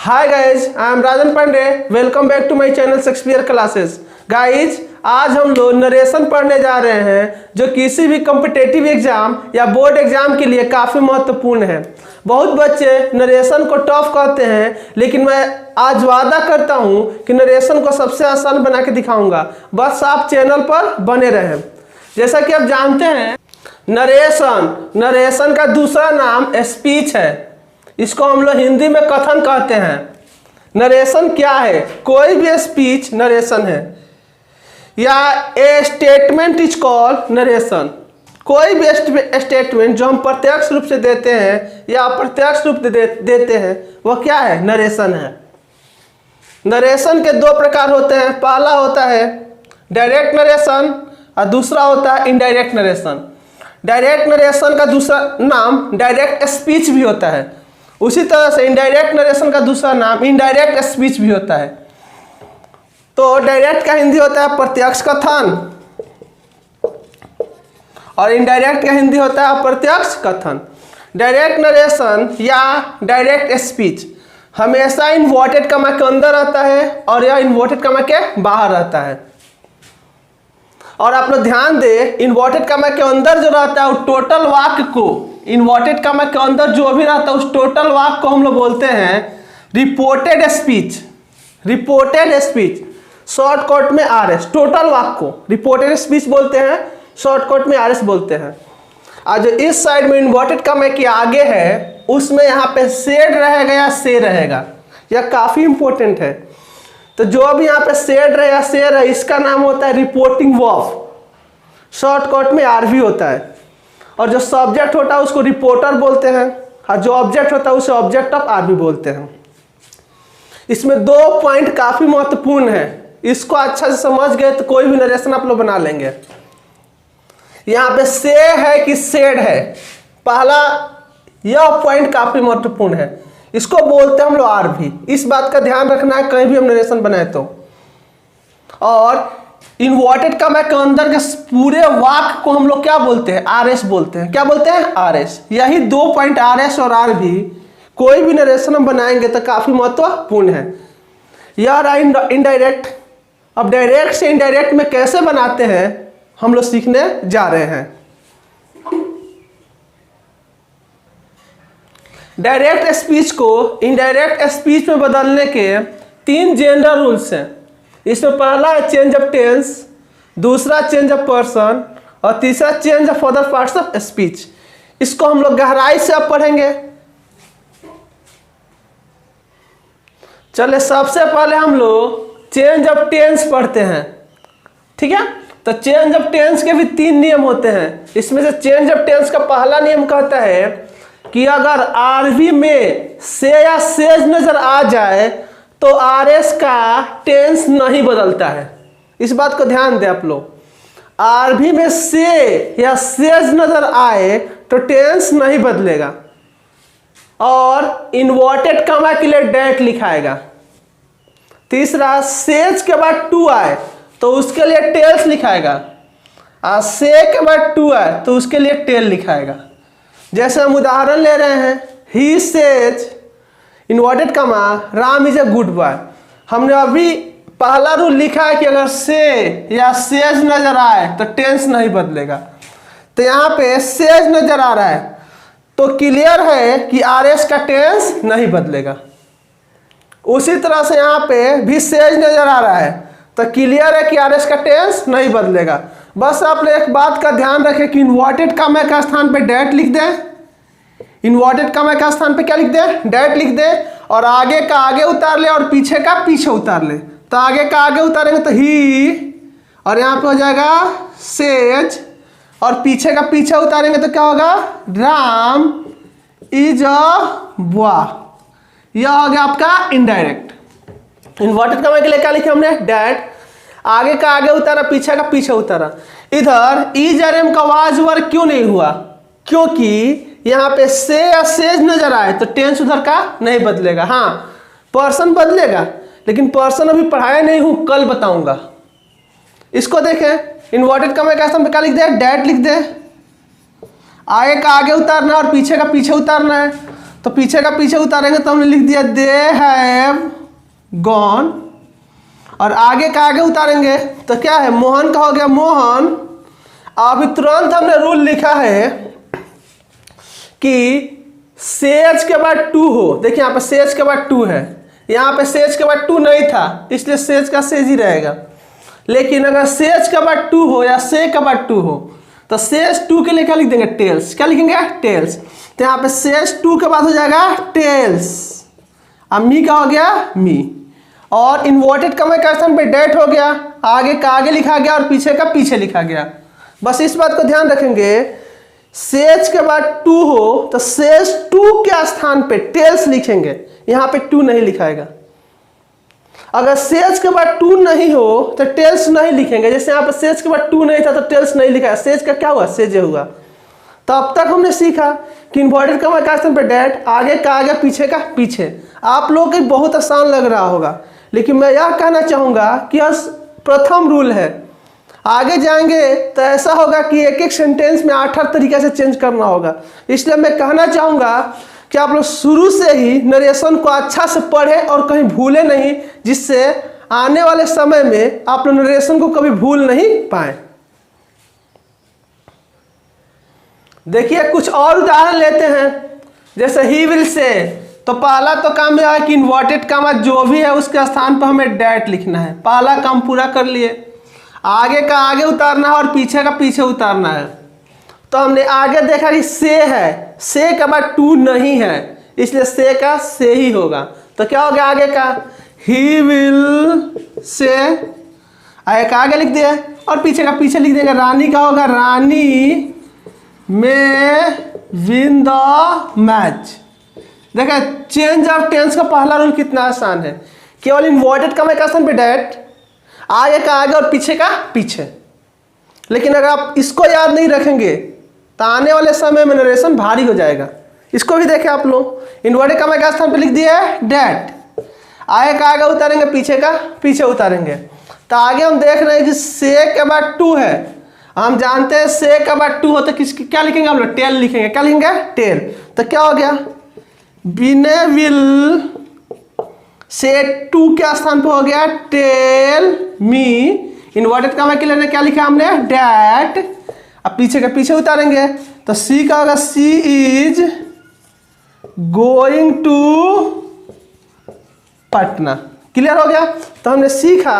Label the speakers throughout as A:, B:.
A: Hi guys, I am Rajan Pandey. Welcome back to my channel Shakespeare classes. Guys, आज हम लोग narration पढ़ने जा रहे हैं जो किसी भी कॉम्पिटिटिव एग्जाम या बोर्ड एग्जाम के लिए काफ़ी महत्वपूर्ण है। बहुत बच्चे नरेशन को टफ कहते हैं, लेकिन मैं आज वादा करता हूं कि नरेशन को सबसे आसान बना के दिखाऊंगा। बस आप चैनल पर बने रहें। जैसा कि आप जानते हैं, नरेशन का दूसरा नाम स्पीच है। इसको हम लोग हिंदी में कथन कहते हैं। नरेशन क्या है? कोई भी स्पीच नरेशन है, या ए स्टेटमेंट इज कॉल्ड नरेशन। कोई भी स्टेटमेंट जो हम प्रत्यक्ष रूप से देते हैं या अप्रत्यक्ष रूप से देते हैं, वह क्या है? नरेशन है। नरेशन के दो प्रकार होते हैं। पहला होता है डायरेक्ट नरेशन और दूसरा होता है इनडायरेक्ट नरेशन। डायरेक्ट नरेशन का दूसरा नाम डायरेक्ट स्पीच भी होता है। उसी तरह से इनडायरेक्ट नरेशन का दूसरा नाम इनडायरेक्ट स्पीच भी होता है। तो डायरेक्ट का हिंदी होता है प्रत्यक्ष कथन और इनडायरेक्ट का हिंदी होता है अप्रत्यक्ष कथन। डायरेक्ट नरेशन या डायरेक्ट स्पीच हमेशा इन्वर्टेड कॉमा के अंदर रहता है और यह इन्वर्टेड कॉमा के बाहर रहता है। और आप लोग ध्यान दें, इन्वर्टेड कॉमा के अंदर जो रहता है वो टोटल वाक्य को, इन्वर्टेड कॉमा के अंदर जो भी रहता है उस टोटल वाक्य को हम लोग बोलते हैं reported speech. Reported speech shortcut में आरएस। टोटल वाक्य को रिपोर्टेड स्पीच बोलते हैं, शॉर्टकट में आरएस बोलते हैं। और जो इस साइड में इन्वर्टेड कॉमा के आगे है उसमें यहाँ पे सेड रहेगा या से रहेगा। यह काफी इंपॉर्टेंट है। तो जो भी यहाँ पे सेड रहे या से रहे, इसका नाम होता है रिपोर्टिंग वर्ब। शॉर्टकट में आरवी होता है। और जो सब्जेक्ट होता है उसको रिपोर्टर बोलते हैं और जो ऑब्जेक्ट होता है उसे ऑब्जेक्ट ऑफ आरवी बोलते हैं। इसमें दो पॉइंट काफी महत्वपूर्ण है। इसको अच्छा से समझ गए तो कोई भी नरेशन आप लोग बना लेंगे। यहाँ पे से है कि सेड है, पहला यह पॉइंट काफी महत्वपूर्ण है। इसको बोलते हैं हम लोग आरवी। इस बात का ध्यान रखना है कहीं भी हम नरेशन बनाए तो। और इन्वर्टेड कॉमा के अंदर के पूरे वाक्य को हम लोग क्या बोलते हैं? आरएस बोलते हैं। क्या बोलते हैं? आरएस। यही दो पॉइंट आरएस और आरवी कोई भी नरेशन हम बनाएंगे तो काफी महत्वपूर्ण है। यह रहा इनडायरेक्ट। अब डायरेक्ट से इनडायरेक्ट में कैसे बनाते हैं हम लोग सीखने जा रहे हैं। डायरेक्ट स्पीच को इनडायरेक्ट स्पीच में बदलने के तीन जनरल रूल्स हैं। इसमें पहला है चेंज ऑफ टेंस, दूसरा चेंज ऑफ पर्सन और तीसरा change of other parts of speech. इसको हम लोग गहराई से अब पढ़ेंगे। चले, सबसे पहले हम लोग चेंज ऑफ टेंस पढ़ते हैं। ठीक है, तो चेंज ऑफ टेंस के भी तीन नियम होते हैं। इसमें से चेंज ऑफ टेंस का पहला नियम कहता है कि अगर आरवी में से या सेज नजर आ जाए तो आरएस का टेंस नहीं बदलता है। इस बात को ध्यान दें आप लोग। आरवी में से या सेज नजर आए तो टेंस नहीं बदलेगा। और इन्वर्टेड कॉमा के लिए डेट लिखाएगा। तीसरा, सेज के बाद टू आए तो उसके लिए टेल्स लिखाएगा। और से के बाद टू आए तो उसके लिए टेल लिखाएगा। जैसे हम उदाहरण ले रहे हैं, he says inverted comma Ram is a good boy. हमने अभी पहला रूल लिखा है कि अगर से या सेज नजर आए तो टेंस नहीं बदलेगा। तो यहाँ पे सेज नजर आ रहा है तो क्लियर है कि आरएस का टेंस नहीं बदलेगा। उसी तरह से यहाँ पे भी सेज नजर आ रहा है तो क्लियर है कि आरएस का टेंस नहीं बदलेगा। बस आप एक बात का ध्यान रखें कि इन्वर्टेड कॉमा का स्थान पे डेट लिख दें। इन्वर्टेड कॉमा का स्थान पे क्या लिख दें? डेट लिख दें। और आगे का आगे उतार ले और पीछे का पीछे उतार ले। तो आगे का आगे उतारेंगे तो ही, और यहाँ पे हो जाएगा सेज, और पीछे का पीछे उतारेंगे तो क्या होगा? Ram is a boy. यह हो गया आपका इनडायरेक्ट। इन्वर्टेड कॉमा के लिए क्या लिखे हमने? डेट। आगे का आगे उतारा, पीछे का पीछे उतारा। इधर इज और एम का वाज वर्ग क्यों नहीं हुआ? क्योंकि यहाँ पे से या सेज नजर आए तो टेंस उधर का नहीं बदलेगा। हाँ, पर्सन बदलेगा, लेकिन पर्सन अभी पढ़ाया नहीं हूं, कल बताऊंगा। इसको देखें, इन्वर्टेड कॉमा का स्थान पे क्या लिख दे? डेट लिख दे। आगे का आगे उतारना और पीछे का पीछे उतारना है। तो पीछे का पीछे उतारेंगे तो हमने लिख दिया दे हैव गॉन, और आगे का आगे उतारेंगे तो क्या है, मोहन का हो गया मोहन। अभी तुरंत हमने रूल लिखा है कि सेज के बाद टू हो। देखिए यहाँ पे सेज के बाद टू है, यहाँ पे सेज के बाद टू नहीं था इसलिए सेज का सेज ही रहेगा। लेकिन अगर सेज के बाद टू हो या से के बाद टू हो तो सेज टू के लिए क्या लिख देंगे, टेल्स। क्या लिखेंगे, टेल्स। तो यहाँ पे सेज टू के बाद हो जाएगा टेल्स, अब मी का हो गया मी, और इन्वर्टेड कमा के स्थान पे डेट हो गया, आगे का आगे लिखा गया और पीछे का पीछे लिखा गया। बस इस बात को ध्यान रखेंगे, सेज के बाद टू हो तो सेज टू के स्थान पे टेल्स लिखेंगे, यहाँ पे टू नहीं लिखाएगा। अगर सेज के बाद टू नहीं हो तो टेल्स नहीं लिखेंगे, जैसे यहाँ पे सेज के बाद टू नहीं था तो टेल्स नहीं लिखा है, सेज का क्या हुआ, सेज हुआ। तो अब तक हमने सीखा कि इन्वर्टेड कमा के स्थान पे डेट, आगे का आगे पीछे का पीछे। आप लोग को बहुत आसान लग रहा होगा, लेकिन मैं यह कहना चाहूँगा कि यह प्रथम रूल है। आगे जाएंगे तो ऐसा होगा कि एक एक सेंटेंस में 8 तरीके से चेंज करना होगा। इसलिए मैं कहना चाहूँगा कि आप लोग शुरू से ही नरेशन को अच्छा से पढ़ें और कहीं भूले नहीं, जिससे आने वाले समय में आप लोग नरेशन को कभी भूल नहीं पाए। देखिए कुछ और उदाहरण लेते हैं, जैसे ही विल से, तो पहला तो काम यह है कि इन्वर्टेड कॉमा जो भी है उसके स्थान पर हमें डेट लिखना है। पहला काम पूरा कर लिए, आगे का आगे उतारना है और पीछे का पीछे उतारना है। तो हमने आगे देखा कि से है, से के बाद टू नहीं है, इसलिए से का से ही होगा। तो क्या हो गया आगे का, ही विल से, आगे का आगे लिख दिया और पीछे का पीछे लिख देंगे। रानी का होगा रानी में विन द मैच। देखा चेंज ऑफ टेंस का पहला रूल कितना आसान है, केवल इन्वर्टेड कॉमा के स्थान पे डेट, आगे का आगे और पीछे का पीछे। लेकिन अगर आप इसको याद नहीं रखेंगे तो आने वाले समय में नरेशन भारी हो जाएगा। इसको भी देखें आप लोग, इन्वर्टेड कॉमा के स्थान पे लिख दिया है डेट, आगे का आगे उतारेंगे पीछे का पीछे उतारेंगे। तो आगे हम देख रहे हैं कि से के बाद टू है, हम जानते हैं से के बाद टू हो तो किसकी क्या लिखेंगे हम लोग, टेल लिखेंगे। क्या लिखेंगे, टेल। तो क्या हो गया, बिने विल से टू के स्थान पे हो गया टेल मी, इन्वर्टेड कॉमा के लिए क्या लिखा हमने, डैट। अब पीछे के पीछे उतारेंगे तो सी का होगा C is going to Patna. Clear हो गया। तो हमने सीखा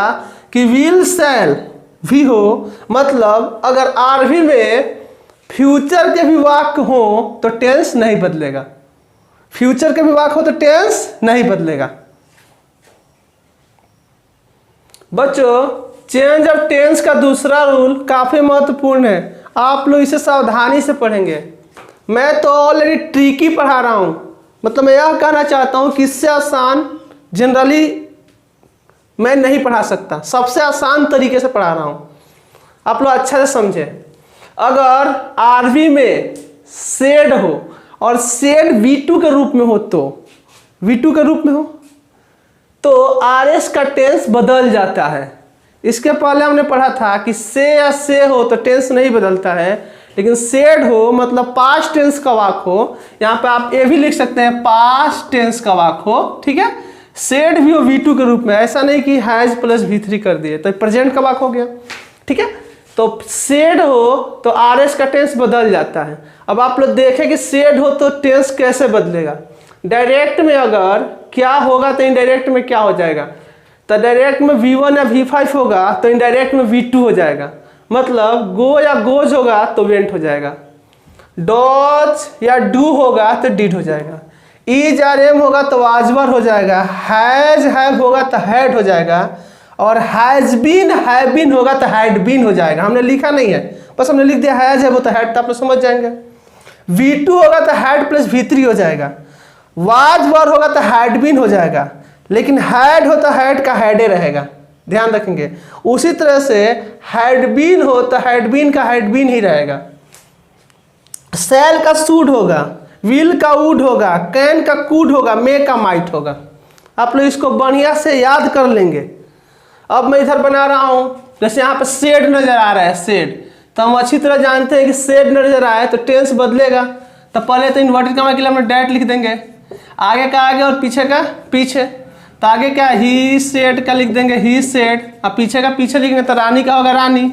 A: कि विल सेल भी हो, मतलब अगर आरवी में फ्यूचर के भी वाक्य हो तो टेंस नहीं बदलेगा, फ्यूचर के भी वाक्य हो तो टेंस नहीं बदलेगा। बच्चों चेंज ऑफ टेंस का दूसरा रूल काफी महत्वपूर्ण है, आप लोग इसे सावधानी से पढ़ेंगे। मैं तो ऑलरेडी ट्रिकी पढ़ा रहा हूं, मतलब मैं यह कहना चाहता हूं कि इससे आसान जनरली मैं नहीं पढ़ा सकता, सबसे आसान तरीके से पढ़ा रहा हूं, आप लोग अच्छा से समझे। अगर आरवी में सेड हो और सेड V2 के रूप में हो, तो V2 के रूप में हो तो RS का टेंस बदल जाता है। इसके पहले हमने पढ़ा था कि से या से हो तो टेंस नहीं बदलता है, लेकिन सेड हो मतलब पास्ट टेंस का वाक्य हो, यहाँ पे आप ये भी लिख सकते हैं पास्ट टेंस का वाक्य हो, ठीक है। सेड भी हो V2 के रूप में, ऐसा नहीं कि हैज प्लस V3 कर दिए तो प्रेजेंट का वाक्य हो गया, ठीक है। तो सेड हो तो RS का टेंस बदल जाता है। अब आप लोग देखें कि सेड हो तो टेंस कैसे बदलेगा। डायरेक्ट में अगर क्या होगा तो इनडायरेक्ट में क्या हो जाएगा, तो डायरेक्ट में V1 या V5 होगा तो इनडायरेक्ट में V2 हो जाएगा। मतलब गो या गोज होगा तो वेंट हो जाएगा, डॉज या डू होगा तो डिड हो जाएगा, इज या एम होगा तो वाजवर हो जाएगा, हैज हैव होगा तो हैड हो जाएगा, और हैज बीन हैव बीन होगा तो हैड बीन हो जाएगा। हमने लिखा नहीं है, बस हमने लिख दिया हैज है वो तो हैड, तो आप लोग समझ जाएंगे। V2 होगा तो हैड प्लस V3 हो जाएगा, वाज वर होगा तो हैड बीन हो जाएगा, लेकिन हैड हो तो हैड का हैडे रहेगा, ध्यान रखेंगे। उसी तरह से हैड बीन हो तो हैड बीन का हैड बीन ही रहेगा। सेल का सूड होगा, विल का वुड होगा, कैन का कूड होगा, मे का माइट होगा। आप लोग इसको बढ़िया से याद कर लेंगे। अब मैं इधर बना रहा हूं, जैसे यहाँ पे सेड नजर आ रहा है, सेड, तो हम अच्छी तरह जानते हैं कि सेड नजर आए तो टेंस बदलेगा। तो पहले तो इन्वर्टेड कॉमा के लिए हम लोग डायरेक्ट लिख देंगे, आगे का आगे और पीछे का पीछे। तो आगे क्या ही सेड का लिख देंगे ही सेड, और पीछे का पीछे लिखेंगे तो रानी का होगा रानी।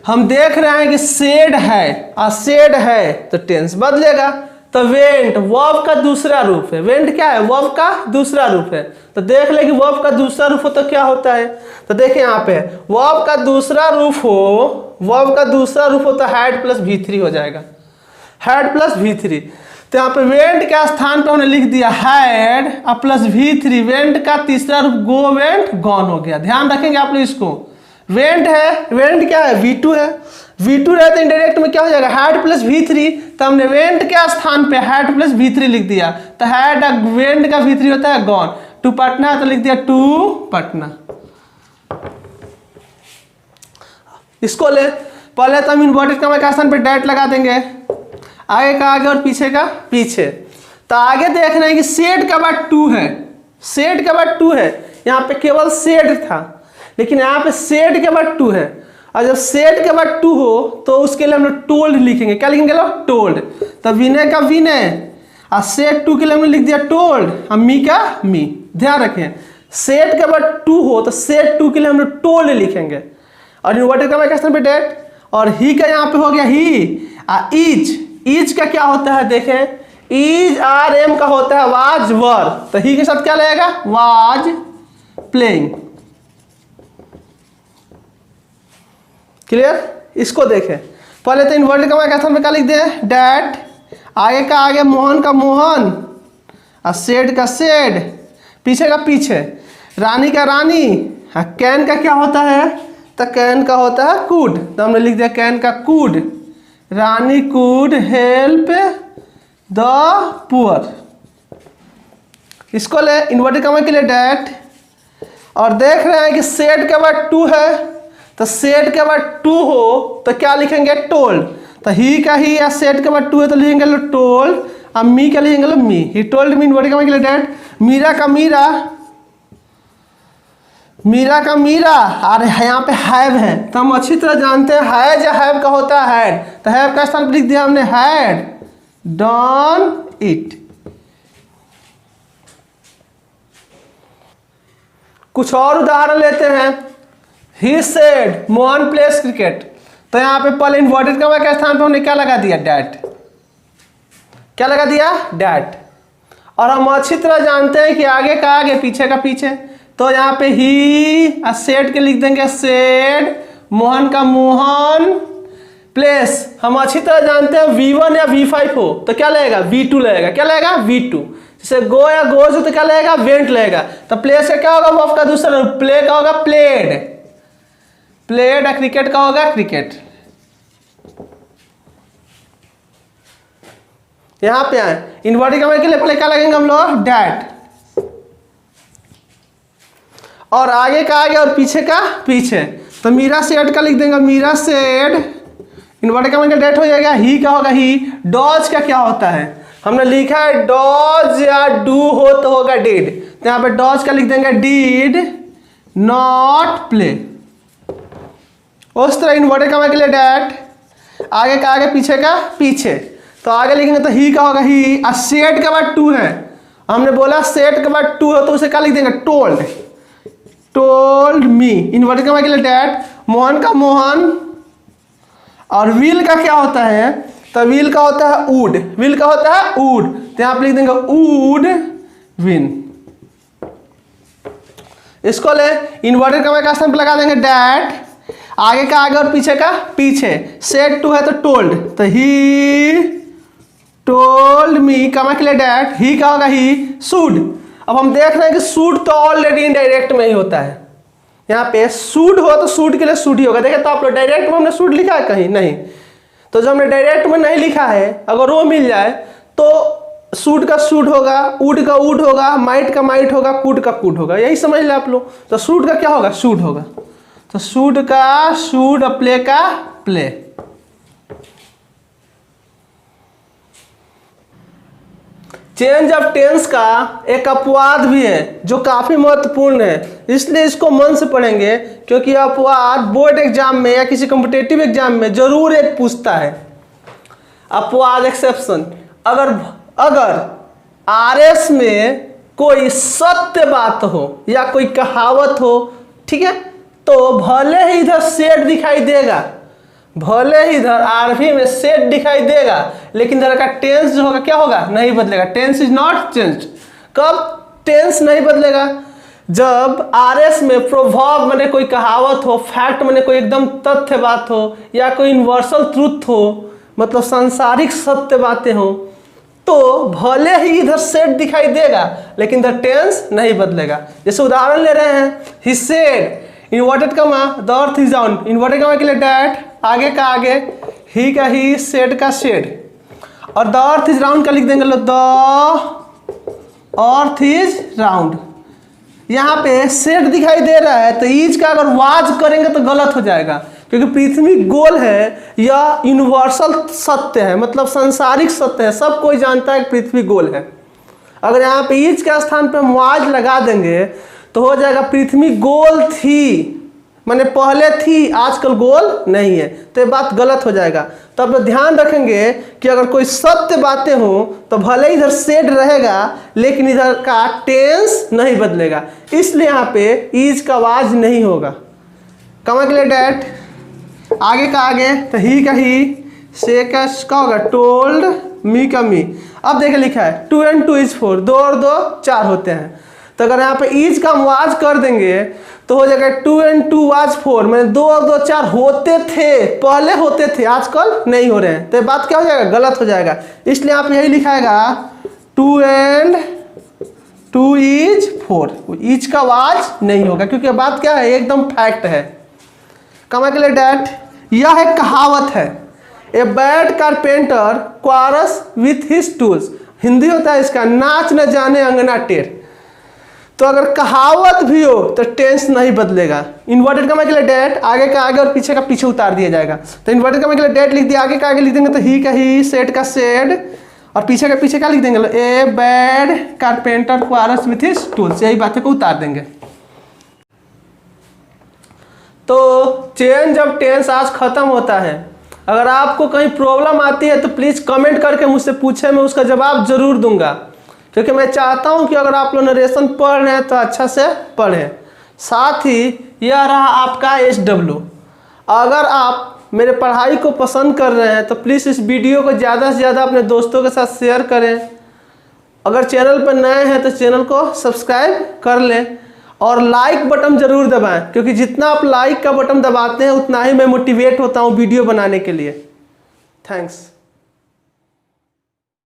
A: हम देख रहे हैं कि सेड है और सेड है तो टेंस बदलेगा। तो वेंट वर्ब का दूसरा रूप है, वेंट क्या है वर्ब का दूसरा रूप है। तो देख ले कि वर्ब का दूसरा रूप हो तो क्या होता है। तो देखिए यहाँ पे वर्ब का दूसरा रूप हो, वर्ब का दूसरा रूप हो तो हैड प्लस V3 हो जाएगा, हैड प्लस V3। तो यहाँ पे वेंट के स्थान पे हमने लिख दिया हैड और प्लस V3, वेंट का तीसरा रूप गो वेंट गॉन हो गया। ध्यान रखेंगे आप लोग इसको, वेंट है, वेंट क्या है V2 है, V2 रहते तो इनडायरेक्ट में क्या हो जाएगा हैड प्लस V3। तो हमने वेंट के स्थान पे हैड प्लस V3 लिख दिया। तो हैड वेंट का V3 होता है गॉन, टू पटना तो लिख दिया टू पटना। इसको ले पहले तो हम इन्वर्टेड कॉमा के स्थान पे डैट लगा देंगे, आगे का आगे और पीछे का पीछे। तो आगे देखना है कि सेड के बाद टू है, सेड के बाद टू है, यहाँ पे केवल सेड था लेकिन यहाँ पे सेड के बाद टू है। और जब सेड के बाद टू हो तो उसके लिए हम लोग टोल्ड लिखेंगे, क्या लिखेंगे लोग टोल्ड। तो विनय का विनय और सेड टू के लिए हमने लिख दिया टोल्ड और मी का मी। ध्यान रखें सेड के बाद टू हो तो सेड टू के लिए हम लोग टोल्ड लिखेंगे और इन्वर्टेड कॉमा के स्थान पे डेट। और ही का यहाँ पे हो गया ही। इज, इज का क्या होता है देखें, इज आर एम का होता है वाज वर, तो ही के साथ क्या लगेगा वाज प्लेइंग। क्लियर। इसको देखें पहले तो इन्वर्टेड कॉमा के स्थान पे क्या लिख दे डैट, आगे का आगे मोहन का मोहन और सेड का सेड, पीछे का पीछे, रानी का रानी। हाँ कैन का क्या होता है, तो कैन का होता है कुड, तो हमने लिख दिया कैन का could, Rani could help the poor. इसको ले इन्वर्टेड कॉमा के लिए डैट। और देख रहे हैं कि सेड के बाद टू है तो सेड के बाद टू हो तो क्या लिखेंगे टोल्ड। तो ही का ही या सेड के बाद टू है तो लिखेंगे लो टोल्ड और मी का लिखेंगे लो me. He told me inverted comma के लिए डैट। मीरा का मीरा, मीरा का मीरा। और यहाँ पे हैव है तो हम अच्छी तरह जानते हैं हैज या हैव का होता है हैड, तो हैव का स्थान पर लिख दिया हमने हैड डन इट। कुछ और उदाहरण लेते हैं। He said Mohan place cricket, तो यहाँ पे पहले इन्वर्टेड कॉमा के स्थान पर हमने क्या लगा दिया डैट, क्या लगा दिया डैट। और हम अच्छी तरह जानते हैं कि आगे का आगे पीछे का पीछे, तो यहाँ पे ही सेड के लिख देंगे सेड, मोहन का मोहन प्लेस। हम अच्छी तरह जानते हैं V1 या V5 हो तो क्या लगेगा V2 लगेगा, क्या लगेगा V2। जैसे गो या गोज हो तो क्या लगेगा वेंट लगेगा। तो प्लेस का क्या होगा वर्ब का दूसरा रूप, प्ले का होगा प्लेड, प्लेड या क्रिकेट का होगा क्रिकेट। यहां पे आए इन्वर्टेड कॉमा के लिए पहले क्या लगेंगे हम लोग डैट, और आगे का आगे और पीछे का पीछे। तो मीरा सेड का लिख देंगे मीरा सेड, इन्वर्टेड कॉमा का डैट हो जाएगा। ही का होगा ही। डॉज का क्या होता है, हमने लिखा है डॉज या डू हो तो होगा डिड, तो यहाँ पे डॉज का लिख देंगे डिड नॉट प्ले। उस तरह इन्वर्टेड कॉमा के लिए डैट, आगे का आगे पीछे का पीछे। तो आगे लिखेंगे तो ही का होगा ही। और सेड के बाद टू है, हमने बोला सेड के बाद टू हो तो उसे क्या लिख देंगे told, told me inverted comma के लिए डैट। मोहन का मोहन। और विल का क्या होता है, तो विल का होता है वुड, विल का होता है वुड, तो यहाँ पे लिख देंगे वुड विन। इसको ले इन्वर्टेड कॉमा का स्थान पे लगा देंगे डैट, आगे का आगे और पीछे का पीछे। सेड टू है तो टोल्ड, तो ही टोल्ड मी कॉमा के लिए डैट, ही का होगा ही। शुड, अब हम देख रहे हैं कि शुड तो ऑलरेडी इनडायरेक्ट में ही होता है, यहाँ पे शुड हो तो शुड के लिए शुड ही होगा। देखे तो आप लोग डायरेक्ट में हमने शुड लिखा है कहीं नहीं, तो जो हमने डायरेक्ट में नहीं लिखा है अगर वो मिल जाए तो शुड का शुड होगा, वुड का वुड होगा, माइट का माइट होगा, कुड का कुड होगा, यही समझ ले आप लोग। तो शुड का क्या होगा शुड होगा, तो शुड का शुड, प्ले का प्ले। चेंज ऑफ टेंस का एक अपवाद भी है जो काफी महत्वपूर्ण है, इसलिए इसको मन से पढ़ेंगे क्योंकि अपवाद बोर्ड एग्जाम में या किसी कॉम्पिटिटिव एग्जाम में जरूर एक पूछता है। अपवाद एक्सेप्शन, अगर RS में कोई सत्य बात हो या कोई कहावत हो, ठीक है, तो भले ही इधर सेट दिखाई देगा, भले ही इधर RV में सेट दिखाई देगा, लेकिन इधर का टेंस जो होगा क्या होगा, नहीं बदलेगा। Tense is not change. कब टेंस नहीं बदलेगा? जब RS में प्रोवर्ब माने कोई कहावत हो, फैक्ट माने कोई एकदम तथ्य बात हो, या कोई यूनिवर्सल ट्रूथ हो, मतलब सांसारिक सत्य बातें हो, तो भले ही इधर सेट दिखाई देगा लेकिन इधर टेंस नहीं बदलेगा। जैसे उदाहरण ले रहे हैं, ही सेड इन्वर्टेड कमा the earth is round, inverted कमा के लिए डैट, आगे का आगे, ही का ही, सेड का सेड, और द अर्थ इज राउंड का लिख देंगे द अर्थ इज राउंड। यहाँ पे सेट दिखाई दे रहा है तो इज का अगर वाज करेंगे तो गलत हो जाएगा, क्योंकि पृथ्वी गोल है या यूनिवर्सल सत्य है, मतलब सांसारिक सत्य है, सब कोई जानता है कि पृथ्वी गोल है। अगर यहाँ पे इज के स्थान पे हम वाज लगा देंगे तो हो जाएगा पृथ्वी गोल थी, माने पहले थी, आजकल गोल नहीं है, तो ये बात गलत हो जाएगा। तो अब ध्यान रखेंगे कि अगर कोई सत्य बातें हो तो भले इधर सेड रहेगा लेकिन इधर का टेंस नहीं बदलेगा, इसलिए यहाँ पे इज का आवाज नहीं होगा। कमा के लिए डैट, आगे का आगे, तो ही का ही, से का होगा टोल्ड, मी का मी। अब देखिए लिखा है 2 and 2 is 4, 2 और 2 4 होते हैं, तो अगर यहाँ पे इज का हम वाज कर देंगे तो हो जाएगा 2 and 2 was 4, मैंने 2 और 2 4 होते थे, पहले होते थे, आजकल नहीं हो रहे हैं, तो बात क्या हो जाएगा, गलत हो जाएगा। इसलिए आप यही लिखाएगा 2 and 2 is 4, इज का आवाज नहीं होगा, क्योंकि बात क्या है, एकदम फैक्ट है। कमा के लिए डैट, यह एक कहावत है, a bad carpenter quarrels with his tools, Hindi होता है इसका, नाच न जाने अंगना टेढ़। तो अगर कहावत भी हो तो टेंस नहीं बदलेगा। इन्वर्टेड कमा के लिए डैट, आगे का आगे और पीछे का पीछे उतार दिया जाएगा, तो इन्वर्टेड कमा के लिए डैट लिख दिया, आगे का आगे लिख देंगे तो ही का ही, सेड का सेड, और पीछे का पीछे का लिख देंगे, a bad carpenter quarrels with his tools, यही बातें को उतार देंगे। तो चेंज ऑफ टेंस आज खत्म होता है। अगर आपको कहीं प्रॉब्लम आती है तो प्लीज़ कमेंट करके मुझसे पूछे, मैं उसका जवाब जरूर दूंगा, क्योंकि मैं चाहता हूं कि अगर आप लोग नरेशन पढ़ रहे हैं तो अच्छा से पढ़ें। साथ ही यह रहा आपका SW। अगर आप मेरे पढ़ाई को पसंद कर रहे हैं तो प्लीज़ इस वीडियो को ज़्यादा से ज़्यादा अपने दोस्तों के साथ शेयर करें। अगर चैनल पर नए हैं तो चैनल को सब्सक्राइब कर लें और लाइक बटन ज़रूर दबाएं, क्योंकि जितना आप लाइक का बटन दबाते हैं उतना ही मैं मोटिवेट होता हूँ वीडियो बनाने के लिए। थैंक्स।